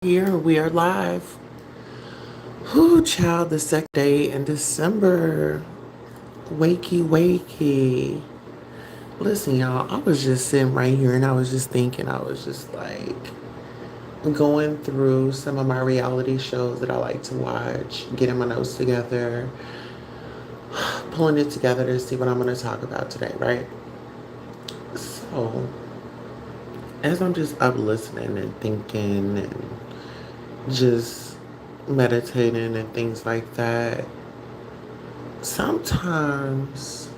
Here we are live. Whoo, child, the second day in December. Wakey, wakey. Listen, y'all, I was just sitting right here and I was just thinking, I was just like going through some of my reality shows that I like to watch, getting my notes together, pulling it together to see what I'm going to talk about today, right? So, as I'm just up listening and thinking and just meditating and things like that, sometimes,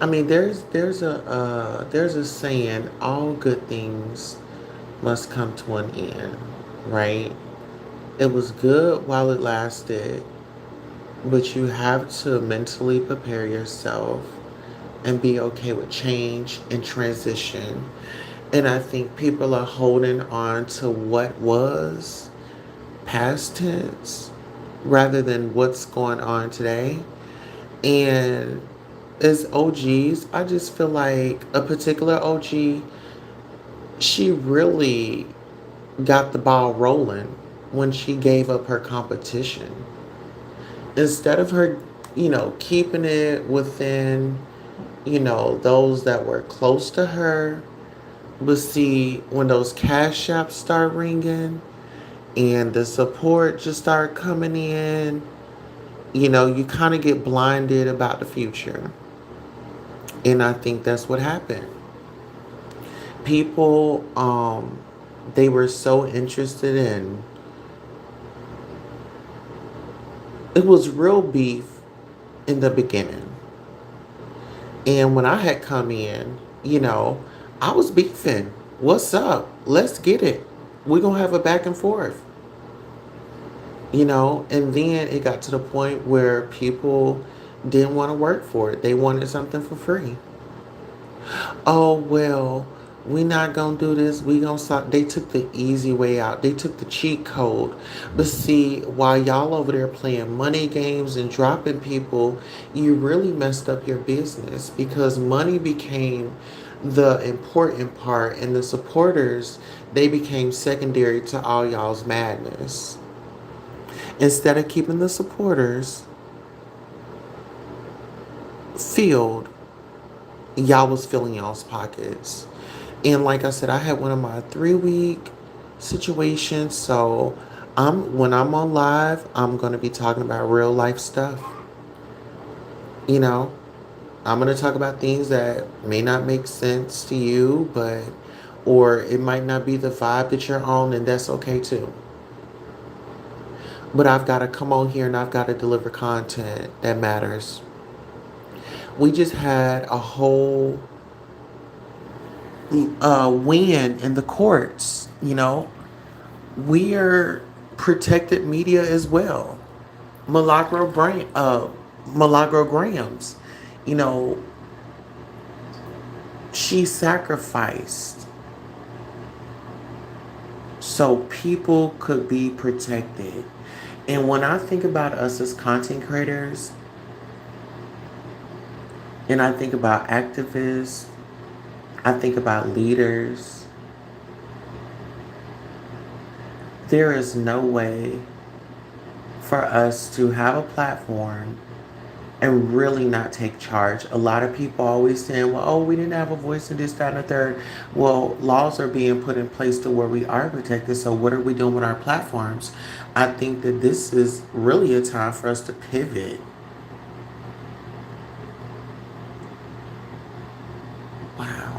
I mean, there's a saying, all good things must come to an end, right? It was good while it lasted, but you have to mentally prepare yourself and be okay with change and transition. And I think people are holding on to what was past tense rather than what's going on today. And as OGs, I just feel like a particular OG, she really got the ball rolling when she gave up her competition. Instead of her, keeping it within, those that were close to her, but see, when those cash apps start ringing and the support just start coming in, you kind of get blinded about the future. And I think that's what happened. People, they were so interested in, it was real beef in the beginning. And when I had come in, I was beefing. What's up? Let's get it. We're going to have a back and forth. And then it got to the point where people didn't want to work for it. They wanted something for free. Oh, well, we not gonna do this. We gonna stop. They took the easy way out. They took the cheat code. But see, while y'all over there playing money games and dropping people, you really messed up your business because money became the important part, and the supporters, they became secondary to all y'all's madness. Instead of keeping the supporters filled, y'all was filling y'all's pockets. And like I said, I had one of my 3 week situations. So when I'm on live, I'm gonna be talking about real life stuff. You know, I'm gonna talk about things that may not make sense to you, or it might not be the vibe that you're on, and that's okay too. But I've got to come on here and I've got to deliver content that matters. We just had a whole win in the courts. We are protected media as well. Milagro Grams, you know, she sacrificed so people could be protected. And when I think about us as content creators, and I think about activists, I think about leaders, there is no way for us to have a platform and really not take charge. A lot of people always saying, well, oh, we didn't have a voice in this, that, and the third. Well, laws are being put in place to where we are protected. So what are we doing with our platforms? I think that this is really a time for us to pivot. Wow.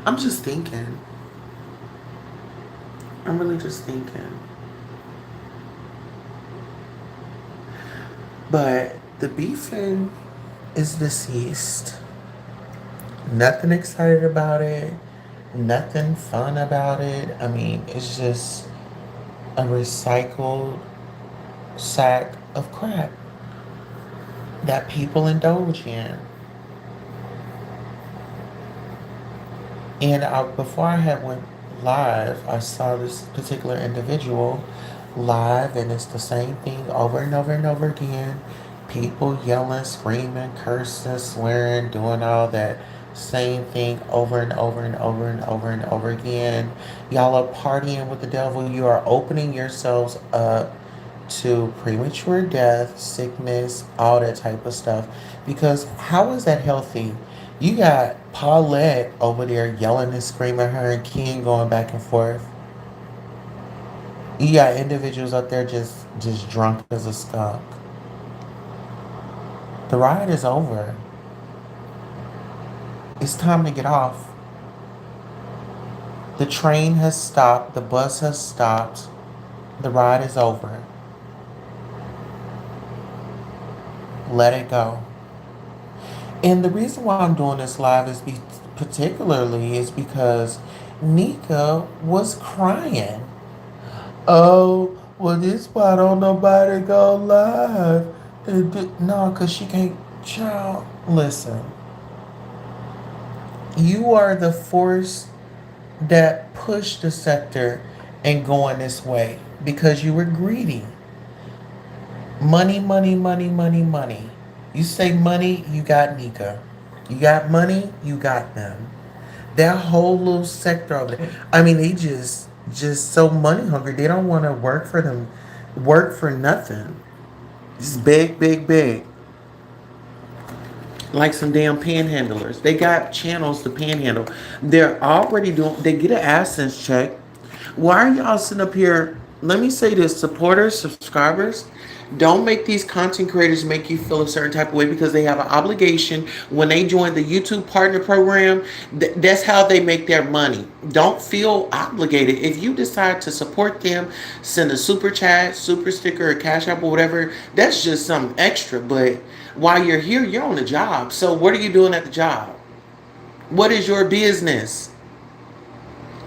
I'm just thinking. I'm really just thinking. But the beefing is deceased. Nothing excited about it. Nothing fun about it. I mean, it's just a recycled sack of crap that people indulge in. And before I had went live. I saw this particular individual live, and it's the same thing over and over and over again. People yelling, screaming, cursing, swearing, doing all that same thing over and over and over and over and over again. Y'all are partying with the devil. You are opening yourselves up to premature death, sickness, all that type of stuff. Because how is that healthy? You got Paulette over there yelling and screaming, her and Ken going back and forth. You got individuals up there just drunk as a skunk. The ride is over. It's time to get off. The train has stopped. The bus has stopped. The ride is over. Let it go. And the reason why I'm doing this live particularly is because Nika was crying. Oh, well, this why don't nobody go live. No, because she can't. Child, listen. You are the force that pushed the sector and going this way because you were greedy. Money, money, money, money, money. You say money, you got Nika. You got money, you got them. That whole little sector of it. I mean, they just so money hungry. They don't want to work for nothing. It's big, big, big. Like some damn panhandlers. They got channels to panhandle. They're already doing. They get an AdSense check. Why are y'all sitting up here? Let me say this, supporters, subscribers, don't make these content creators make you feel a certain type of way because they have an obligation. When they join the YouTube partner program, that's how they make their money. Don't feel obligated. If you decide to support them, send a super chat, super sticker, or cash app or whatever, that's just something extra. But while you're here, you're on the job. So what are you doing at the job? What is your business?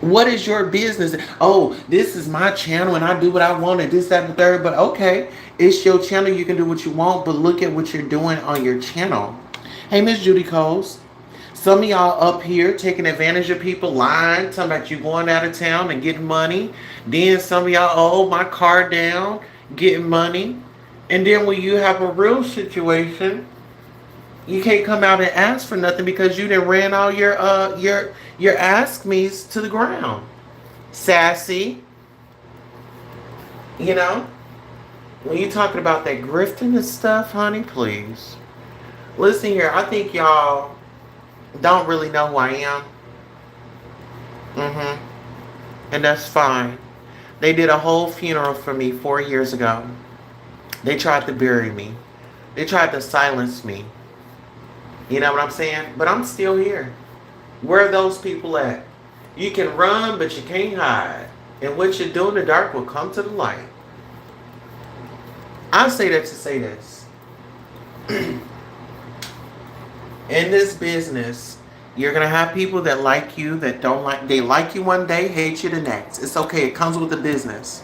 What is your business? Oh, this is my channel and I do what I want and this, that, and the third. But okay, it's your channel. You can do what you want, but look at what you're doing on your channel. Hey, Miss Judy Coles. Some of y'all up here taking advantage of people, lying, talking about you going out of town and getting money. Then some of y'all, oh, my car down, getting money. And then when you have a real situation, you can't come out and ask for nothing because you done ran all your ask me's to the ground. Sassy, you know? When you talking about that grifting and stuff, honey, please. Listen here, I think y'all don't really know who I am. And that's fine. They did a whole funeral for me 4 years ago. They tried to bury me. They tried to silence me. You know what I'm saying? But I'm still here. Where are those people at? You can run, but you can't hide. And what you do in the dark will come to the light. I say that to say this. In this business, you're going to have people that like you, that don't like. They like you one day, hate you the next. It's okay. It comes with the business.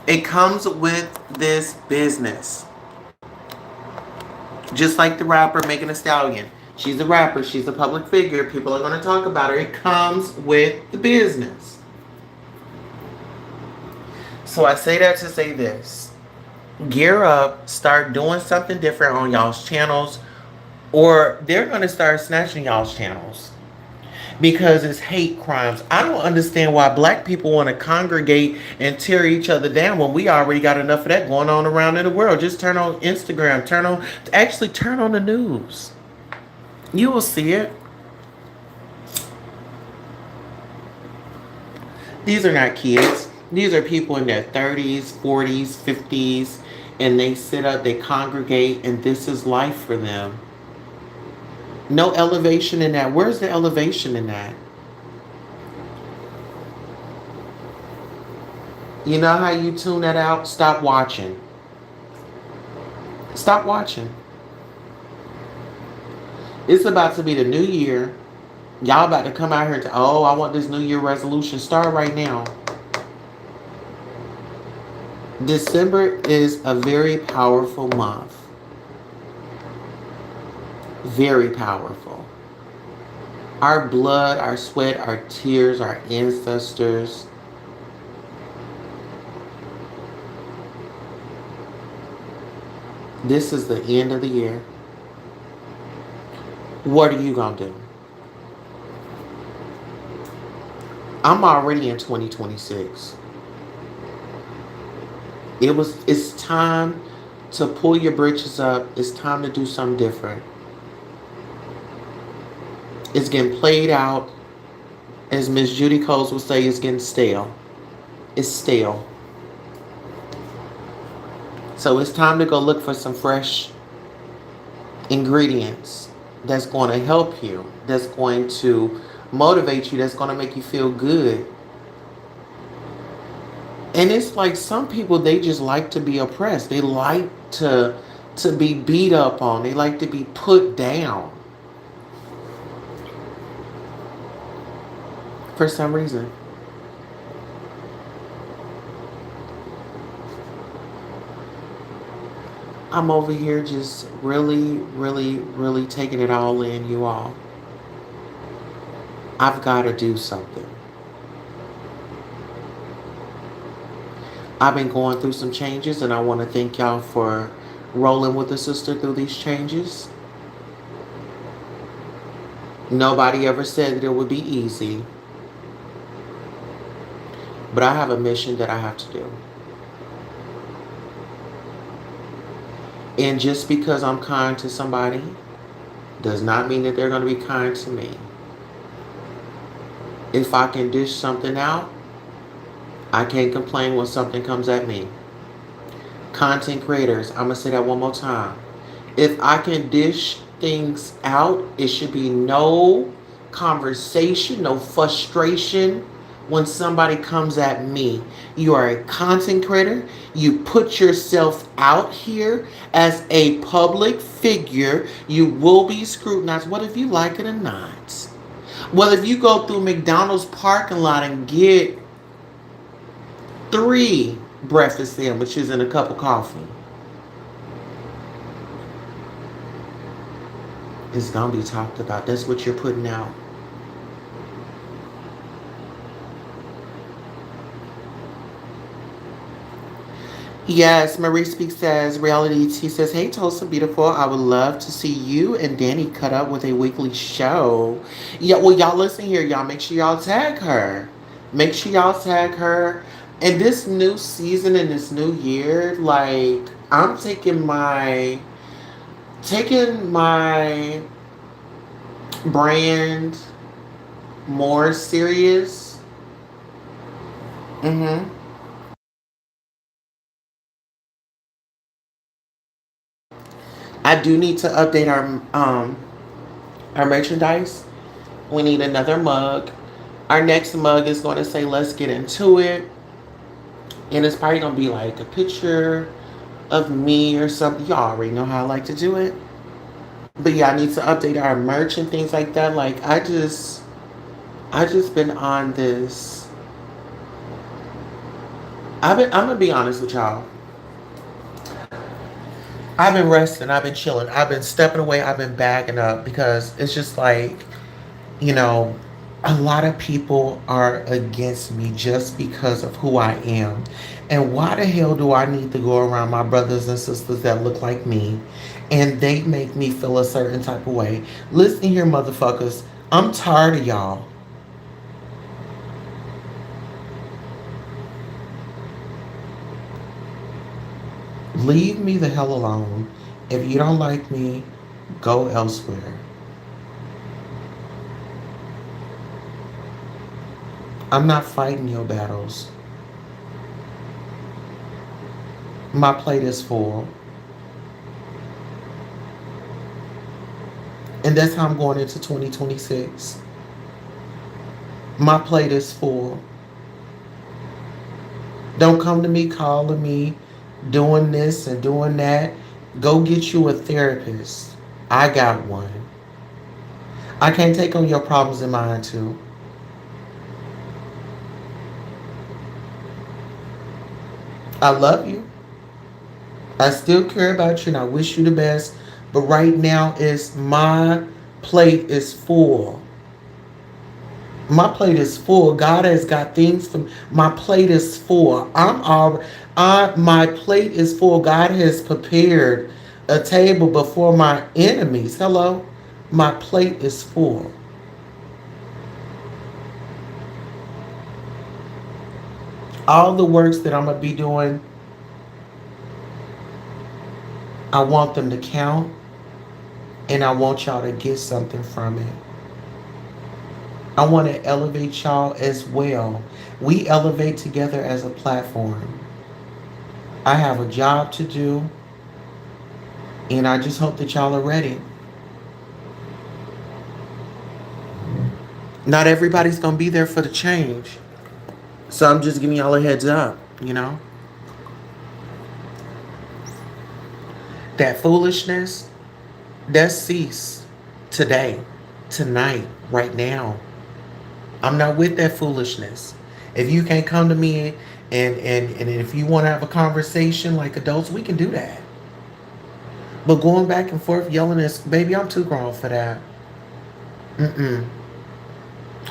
It comes with this business. Just like the rapper Megan Thee Stallion. She's a rapper. She's a public figure. People are going to talk about her. It comes with the business. So I say that to say this. Gear up. Start doing something different on y'all's channels. Or they're going to start snatching y'all's channels. Because it's hate crimes. I don't understand why black people want to congregate and tear each other down when we already got enough of that going on around in the world. Just turn on Instagram. Turn on the news. You will see it. These are not kids. These are people in their 30s, 40s, 50s. And they sit up, they congregate, and this is life for them. No elevation in that. Where's the elevation in that? You know how you tune that out? Stop watching. Stop watching. It's about to be the new year. Y'all about to come out here and oh, I want this new year resolution. Start right now. December is a very powerful month. Very powerful. Our blood, our sweat, our tears, our ancestors. This is the end of the year. What are you going to do? I'm already in 2026. It's time to pull your britches up. It's time to do something different. It's getting played out. As Miss Judy Coles would say, it's getting stale. It's stale. So it's time to go look for some fresh ingredients that's going to help you, that's going to motivate you, that's going to make you feel good. And it's like some people, they just like to be oppressed. They like to be beat up on. They like to be put down for some reason. I'm over here just really, really, really taking it all in, you all. I've got to do something. I've been going through some changes, and I want to thank y'all for rolling with the sister through these changes. Nobody ever said that it would be easy, but I have a mission that I have to do. And just because I'm kind to somebody does not mean that they're going to be kind to me. If I can dish something out, I can't complain when something comes at me. Content creators, I'm going to say that one more time. If I can dish things out, it should be no conversation, no frustration when somebody comes at me. You are a content creator. You put yourself out here as a public figure. You will be scrutinized. What if you like it or not? Well, if you go through McDonald's parking lot and get 3 breakfast sandwiches and a cup of coffee, it's going to be talked about. That's what you're putting out. Yes, Marie Speaks says, Reality T says, hey, Tulsa Beautiful, I would love to see you and Danny cut up with a weekly show. Yeah, well, y'all listen here. Y'all make sure y'all tag her. Make sure y'all tag her. And this new season and this new year, like, I'm taking my brand more serious. Mm-hmm. I do need to update our merchandise. We need another mug. Our next mug is going to say, let's get into it. And it's probably going to be like a picture of me or something. Y'all already know how I like to do it. But yeah, I need to update our merch and things like that. Like I just been on this. I'm gonna be honest with y'all. I've been resting, I've been chilling, I've been stepping away, I've been bagging up because it's just like, you know, a lot of people are against me just because of who I am. And why the hell do I need to go around my brothers and sisters that look like me and they make me feel a certain type of way? Listen here, motherfuckers. I'm tired of y'all. Leave me the hell alone. If you don't like me, go elsewhere. I'm not fighting your battles. My plate is full. And that's how I'm going into 2026. My plate is full. Don't come to me calling me doing this and doing that. Go get you a therapist. I got one. I can't take on your problems in mine too. I love you. I still care about you and I wish you the best. But right now is my plate is full. My plate is full. God has got things for me. My plate is full. My plate is full. God has prepared a table before my enemies. Hello? My plate is full. All the works that I'm going to be doing, I want them to count, and I want y'all to get something from it. I want to elevate y'all as well. We elevate together as a platform. I have a job to do, and I just hope that y'all are ready. Not everybody's going to be there for the change. So I'm just giving y'all a heads up, you know? That foolishness, that cease today, tonight, right now. I'm not with that foolishness. If you can't come to me and if you want to have a conversation like adults, we can do that. But going back and forth yelling this, baby, I'm too grown for that. Mm-mm.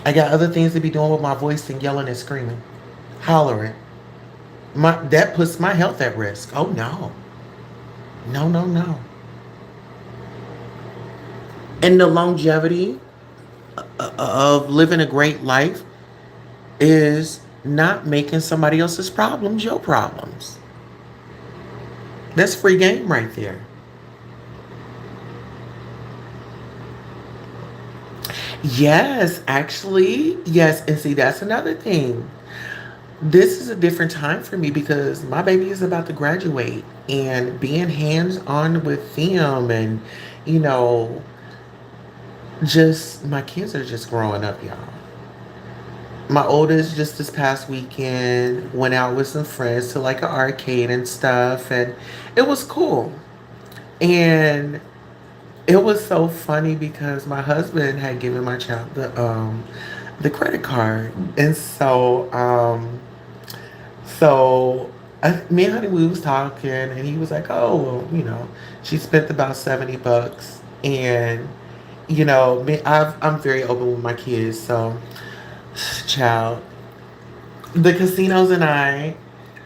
I got other things to be doing with my voice than yelling and screaming, hollering. That puts my health at risk. Oh no. No, no, no. And the longevity of living a great life is not making somebody else's problems your problems. That's free game right there. Yes, actually, yes. And see, that's another thing. This is a different time for me because my baby is about to graduate and being hands on with them and, you know, just my kids are just growing up, y'all. My oldest just this past weekend went out with some friends to like an arcade and stuff, and it was cool. And it was so funny because my husband had given my child the credit card, and me and honey we was talking, and he was like, "Oh, well, you know, she spent about $70," and you know, I'm very open with my kids, so child, the casinos and I,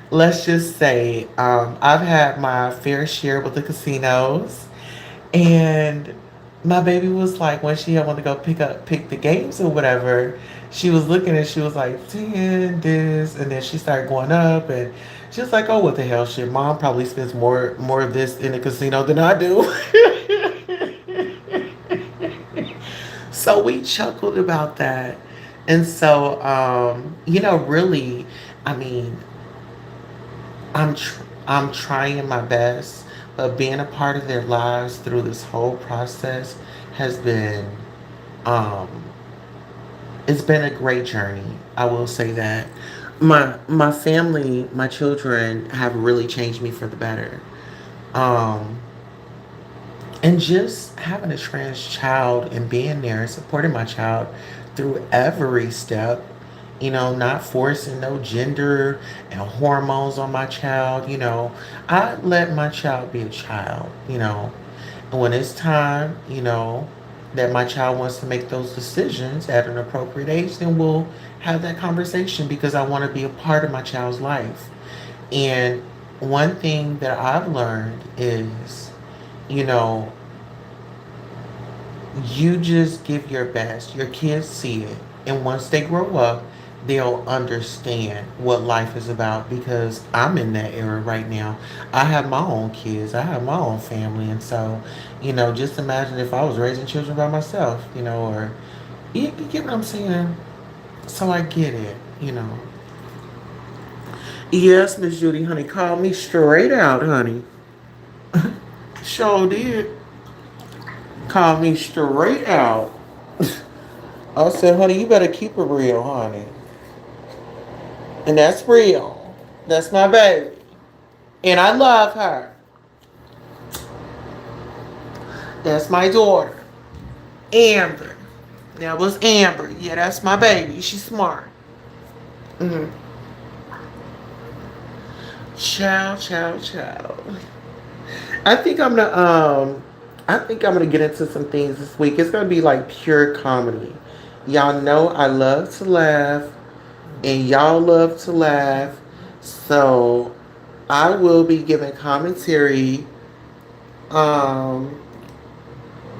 let's just say, I've had my fair share with the casinos. And my baby was like, when she had wanted to go pick the games or whatever, she was looking and she was like, 10, this, and then she started going up, and she was like, oh, what the hell, shit, mom probably spends more of this in the casino than I do. So we chuckled about that. And so, you know, really, I mean, I'm trying my best, but being a part of their lives through this whole process has been, um, it's been a great journey. I will say that my family, my children have really changed me for the better. Um, and just having a trans child and being there and supporting my child through every step, you know, not forcing no gender and hormones on my child, you know, I let my child be a child, you know, and when it's time, you know, that my child wants to make those decisions at an appropriate age, then we'll have that conversation because I want to be a part of my child's life. And one thing that I've learned is, you know, you just give your best. Your kids see it. And once they grow up, they'll understand what life is about because I'm in that era right now. I have my own kids, I have my own family. And so, you know, just imagine if I was raising children by myself, you know, or you get what I'm saying? So I get it, you know. Yes, Miss Judy, honey, call me straight out, honey. Sure did. Call me straight out. I said, honey, you better keep it real, honey. And that's real. That's my baby. And I love her. That's my daughter. Amber. That was Amber. Yeah, that's my baby. She's smart. Mm-hmm. Child, child, child. I think I'm gonna I think I'm gonna get into some things this week. It's gonna be like pure comedy. Y'all know I love to laugh, and y'all love to laugh. So I will be giving commentary um,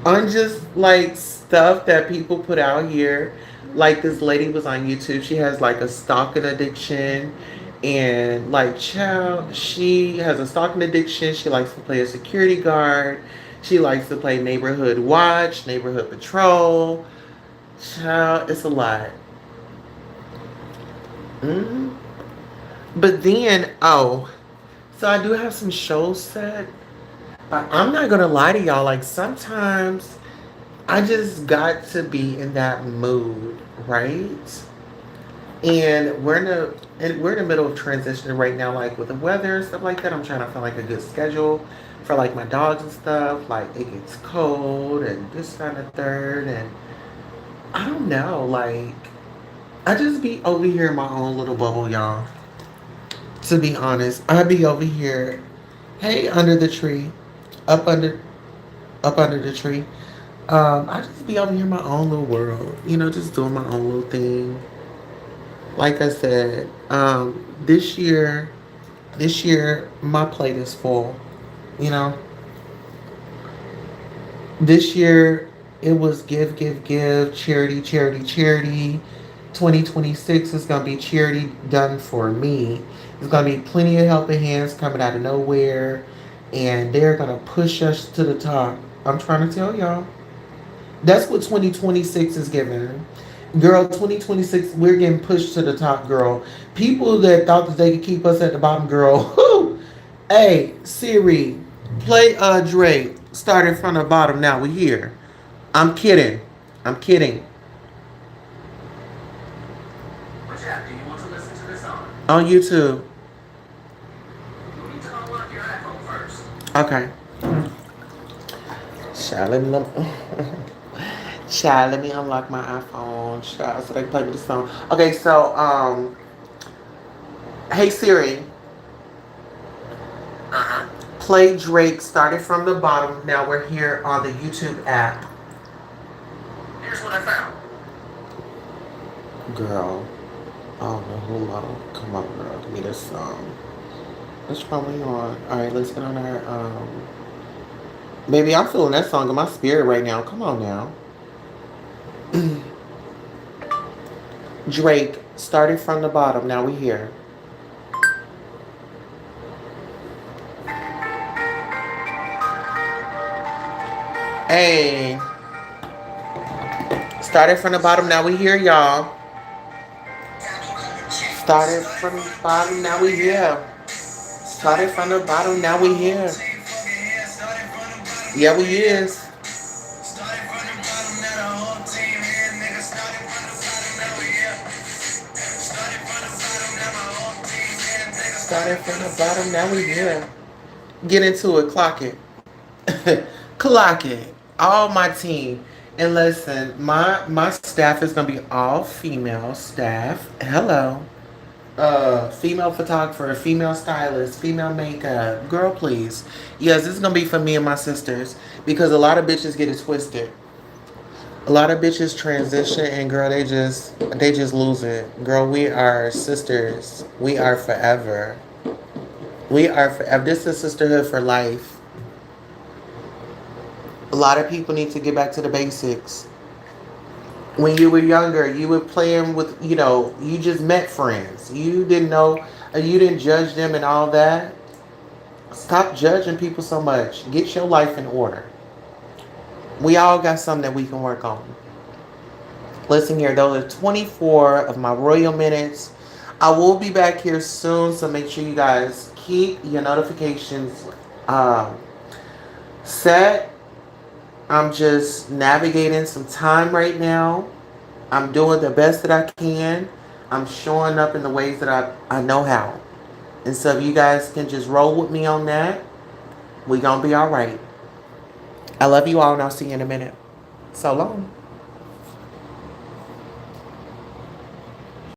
on just like stuff that people put out here. Like this lady was on YouTube. She has like a stalking addiction. And like child, she has a stalking addiction. She likes to play a security guard. She likes to play neighborhood watch, neighborhood patrol. Child, it's a lot. hmm But then, oh, so I do have some shows set. But I'm not gonna lie to y'all. Like sometimes I just got to be in that mood, right? And we're in the middle of transitioning right now, like with the weather and stuff like that. I'm trying to find like a good schedule for like my dogs and stuff. Like it gets cold and this kind of third, and I don't know. Like I just be over here in my own little bubble, y'all. To be honest, I be over here, hey, under the tree, up under up under the tree. I just be over here in my own little world, just doing my own little thing. Like I said, this year my plate is full. You know, this year it was give, give, give, charity, charity, charity. 2026 is gonna be charity done for me. There's gonna be plenty of helping hands coming out of nowhere, and they're gonna push us to the top. I'm trying to tell y'all. That's what 2026 is giving. Girl, 2026, we're getting pushed to the top, girl. People that thought that they could keep us at the bottom, girl. Whoo! Hey, Siri, play Drake. Starting from the bottom, now we're here. I'm kidding. I'm kidding. Which app do you want to listen to this on YouTube. You need to unlock your iPhone first. Okay. Child, Child, let me unlock my iPhone. Child, so they can play with the song. Okay, so hey Siri, play Drake. Started from the bottom. Now we're here on the YouTube app. Here's what I found. Girl, I don't know who model. Come on, girl, give me this song. What's probably on? All right, let's get on our. Baby, I'm feeling that song in my spirit right now. Come on now. Drake, started from the bottom. Now we here. Hey, started from the bottom. Now we here, y'all. Started from the bottom. Now we here. Started from the bottom. Now we here. Yeah, we is. Started from the bottom. Now we here. Get into it. Clock it. Clock it. All my team. And listen, my staff is gonna be all female staff. Hello. Female photographer, female stylist, female makeup. Girl, please. Yes, this is gonna be for me and my sisters. Because a lot of bitches get it twisted. A lot of bitches transition and girl they just lose it. Girl, we are sisters. We are forever. We are forever. This is sisterhood for life. A lot of people need to get back to the basics. When you were younger, you were playing with, you just met friends. You didn't know, you didn't judge them and all that. Stop judging people so much. Get your life in order. We all got something that we can work on. Listen here, those are 24 of my royal minutes. I will be back here soon, so make sure you guys keep your notifications set. I'm just navigating some time right now. I'm doing the best that I can. I'm showing up in the ways that I know how. And so if you guys can just roll with me on that, we're going to be all right. I love you all, and I'll see you in a minute. So long.